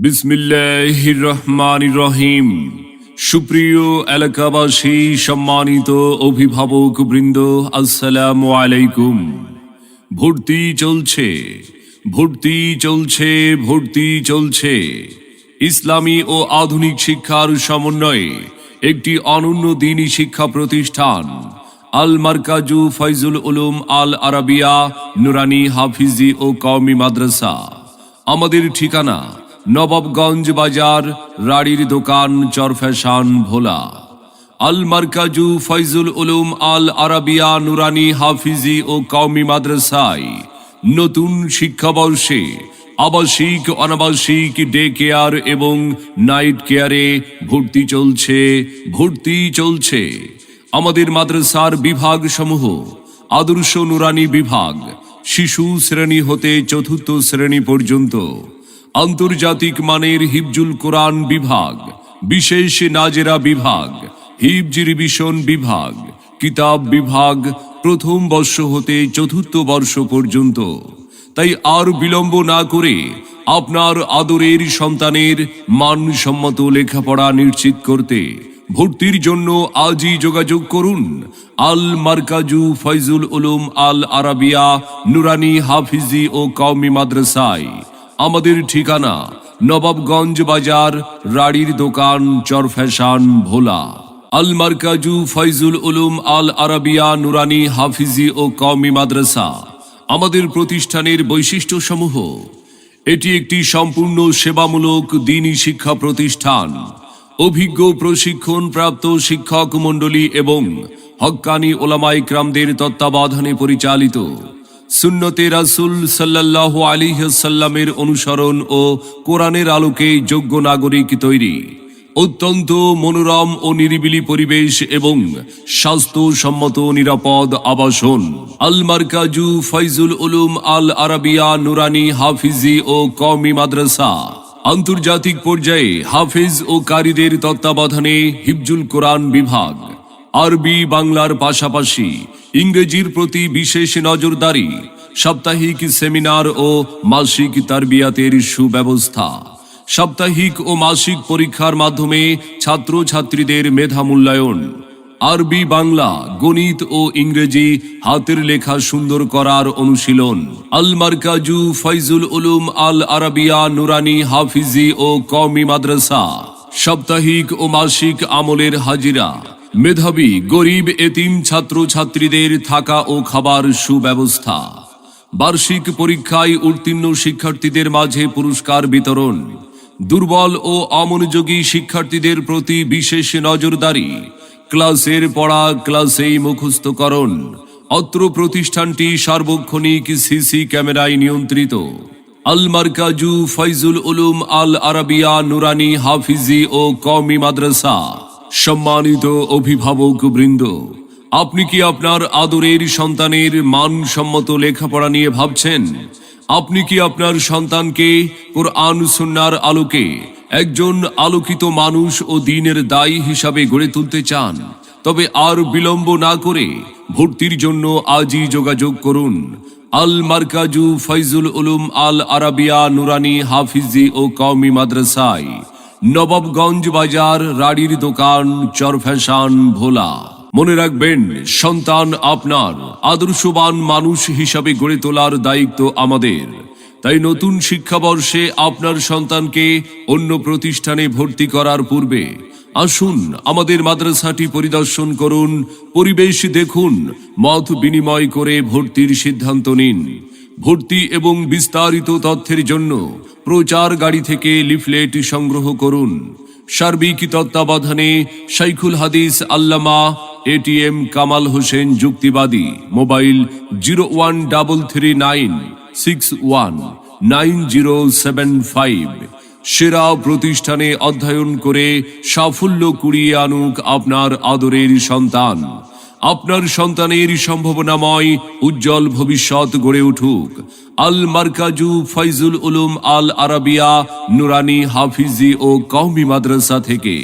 বিসমিল্লাহির রহমানির রহিম। সুপ্রিয় এলাকাবাসী, সম্মানিত অভিভাবক বৃন্দ, আসসালামু আলাইকুম। ভর্তি চলছে, ভর্তি চলছে, ভর্তি চলছে। ইসলামী ও আধুনিক শিক্ষার সমন্বয়ে একটি অনন্য দ্বীনী শিক্ষা প্রতিষ্ঠান আল মারকাজু ফাইজুল উলুম আল আরাবিয়া নুরানি হাফিজি ও কওমি মাদ্রাসা। আমাদের ঠিকানা নবাবগঞ্জ বাজার, রাড়ির দোকান, চরফ্যাশন, ভোলা। আল মারকাজু ফাইজুল উলুম আল আরাবিয়া নুরানি হাফিজি ও কওমি মাদ্রাসায় নতুন শিক্ষাবর্ষে আবাসিক, অনাবাসিক, ডে কেয়ার এবং নাইট কেয়ারে ভর্তি চলছে, ভর্তি চলছে। আমাদের মাদ্রাসার বিভাগ সমূহ: আদর্শ নুরানি বিভাগ, শিশু শ্রেণী হতে চতুর্থ শ্রেণী পর্যন্ত; আন্তর্জাতিক মানের হিফজুল কোরআন বিভাগ, বিশেষ নাজেরা বিভাগ, হিফজ রিভিশন বিভাগ, কিতাব বিভাগ, প্রথম বর্ষ হতে চতুর্থ বর্ষ পর্যন্ত। তাই আর বিলম্ব না করে আপনার আদরের সন্তানের মানসম্মত লেখাপড়া নিশ্চিত করতে ভর্তির জন্য আজই যোগাযোগ করুন আল মারকাজু ফাইজুল উলুম আল আরাবিয়া নুরানি হাফিজি ও কওমি মাদ্রাসায়। আমাদের ঠিকানা নবাবগঞ্জ বাজার, রাড়ির দোকান, চরফ্যাশন, ভোলা। আল মারকাজু ফাইজুল উলুম আল আরাবিয়া নুরানি হাফিজি ও কওমি মাদ্রাসা আমাদের প্রতিষ্ঠানের বৈশিষ্ট্য সমূহ: এটি একটি সম্পূর্ণ সেবামূলক দ্বীনী শিক্ষা প্রতিষ্ঠান। অভিজ্ঞ প্রশিক্ষণ প্রাপ্ত শিক্ষক মণ্ডলী এবং হক্কানি ওলামায়ে কেরামদের তত্ত্বাবধানে পরিচালিত। সুন্নতে রাসূল সাল্লাল্লাহু আলাইহি ওয়াসাল্লামের অনুসরণ ও কোরআনের আলোকে যোগ্য নাগরিক তৈরি। অত্যন্ত মনোরম ও নিরিবিলি পরিবেশ এবং স্বাস্থ্যসম্মত নিরাপদ আবাসন। আল মারকাজু ফাইজুল উলুম আল আরাবিয়া নুরানি হাফিজি ও কওমি মাদ্রাসা আন্তর্জাতিক পর্যায়ে হাফেজ ও কারীদের তত্ত্বাবধানে হিফজুল কোরআন বিভাগ, আরবি বাংলার পাশাপাশি ইংরেজির প্রতি বিশেষ নজরদারি, সাপ্তাহিক সেমিনার ও মাসিক তারবিয়াতের সুব্যবস্থা, সাপ্তাহিক ও মাসিক পরীক্ষার মাধ্যমে ছাত্রছাত্রীদের মেধা মূল্যায়ন, আরবি বাংলা, গণিত ও ইংরেজি হাতের লেখা সুন্দর করার অনুশীলন। আল মারকাজু ফাইজুল উলুম আল আরাবিয়া নুরানি হাফিজি ও কওমি মাদ্রাসা সাপ্তাহিক ও মাসিক আমলের হাজিরা, মেধাবী গরিব এতিম ছাত্রছাত্রীদের থাকা ও খাবার সুব্যবস্থা, বার্ষিক পরীক্ষায় উত্তীর্ণ শিক্ষার্থীদের মাঝে পুরস্কার বিতরণ, দুর্বল ও অমনোযোগী শিক্ষার্থীদের প্রতি বিশেষ নজরদারি, ক্লাসের পড়া ক্লাসেই মুখস্থকরণ। অত্র প্রতিষ্ঠানটি সার্বক্ষণিক সিসি ক্যামেরায় নিয়ন্ত্রিত। আল মারকাজু ফাইজুল উলুম আল আরাবিয়া নুরানি হাফিজি ও কওমি মাদ্রাসা। সম্মানিত অভিভাবক বৃন্দ, আপনি কি আপনার আদরের সন্তানের মানসম্মত লেখাপড়া নিয়ে ভাবছেন? আপনি কি আপনার সন্তানকে কোরআন সুন্নাহর আলোকে একজন আলোকিত মানুষ ও দ্বীনের দায়ী হিসাবে গড়ে তুলতে চান? তবে আর বিলম্ব না করে ভর্তির জন্য আজই যোগাযোগ করুন আল মারকাজু ফাইজুল উলুম আল আরাবিয়া নুরানি হাফিজি ও কওমি মাদ্রাসায়, নবাবগঞ্জ বাজার, রাড়ির দোকান, চরফ্যাশন, ভোলা। মনে রাখবেন, সন্তান আপনার, আদর্শবান মানুষ হিসাবে গড়ে তোলার দায়িত্ব আমাদের। তাই নতুন শিক্ষাবর্ষে আপনার সন্তানকে অন্য প্রতিষ্ঠানে ভর্তি করার পূর্বে আসুন আমাদের মাদ্রাসাটি পরিদর্শন করুন, পরিবেশ দেখুন, মত বিনিময় করে ভর্তির সিদ্ধান্ত নিন। ভর্তি এবং বিস্তারিত তথ্যের জন্য প্রচার গাড়ি থেকে লিফলেট সংগ্রহ করুন। সার্বিক তত্ত্বাবধানে শাইখুল হাদিস আল্লামা এটিএম কামাল হোসেন যুক্তিবাদী। মোবাইল 0-133-61-9075। সেরা প্রতিষ্ঠানে অধ্যয়ন করে সাফল্য কুড়িয়ে আনুক আপনার আদরের সন্তান। আপনার সন্তানের সম্ভাবনাময় উজ্জ্বল ভবিষ্যৎ গড়ে উঠুক আল মারকাজু ফাইজুল উলুম আল আরাবিয়া নুরানি হাফিজি ও কওমি মাদ্রাসা থেকে।